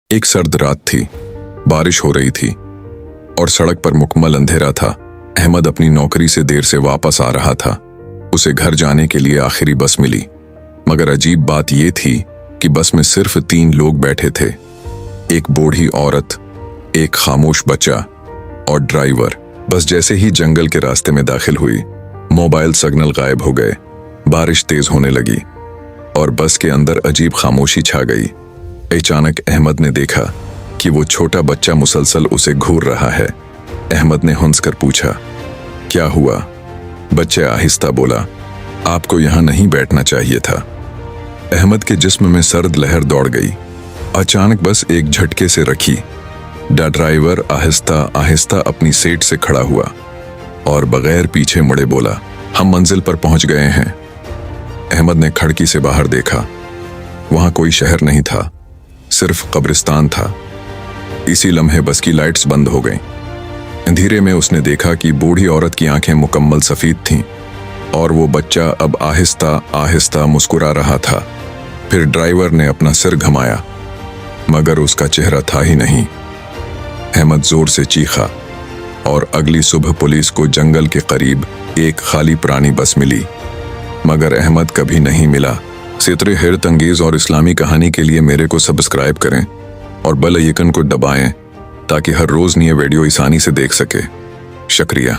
एक सर्द रात थी, बारिश हो रही थी और सड़क पर मुकम्मल अंधेरा था। अहमद अपनी नौकरी से देर से वापस आ रहा था। उसे घर जाने के लिए आखिरी बस मिली, मगर अजीब बात यह थी कि बस में सिर्फ 3 लोग बैठे थे। एक बूढ़ी औरत, एक खामोश बच्चा और ड्राइवर। बस जैसे ही जंगल के रास्ते में दाखिल हुई, मोबाइल सिग्नल गायब हो गए, बारिश तेज होने लगी और बस के अंदर अजीब खामोशी छा गई। अचानक अहमद ने देखा कि वो छोटा बच्चा मुसलसल उसे घूर रहा है। अहमद ने हंसकर पूछा, क्या हुआ? बच्चे आहिस्ता बोला, आपको यहाँ नहीं बैठना चाहिए था। अहमद के जिस्म में सर्द लहर दौड़ गई। अचानक बस एक झटके से रखी। ड्राइवर आहिस्ता आहिस्ता अपनी सीट से खड़ा हुआ और बगैर पीछे मुड़े बोला, हम मंजिल पर पहुंच गए हैं। अहमद ने खिड़की से बाहर देखा। वहां कोई शहर नहीं था, सिर्फ कब्रिस्तान था। इसी लम्हे बस की लाइट्स बंद हो गईं। अंधेरे में उसने देखा कि बूढ़ी औरत की आंखें मुकम्मल सफेद थीं और वो बच्चा अब आहिस्ता आहिस्ता मुस्कुरा रहा था। फिर ड्राइवर ने अपना सिर घुमाया, मगर उसका चेहरा था ही नहीं। अहमद जोर से चीखा और अगली सुबह पुलिस को जंगल के करीब एक खाली पुरानी बस मिली, मगर अहमद कभी नहीं मिला। इतने हैरत अंगेज और इस्लामी कहानी के लिए मेरे को सब्सक्राइब करें और बेल आइकन को दबाएं ताकि हर रोज नई वीडियो आसानी से देख सके। शुक्रिया।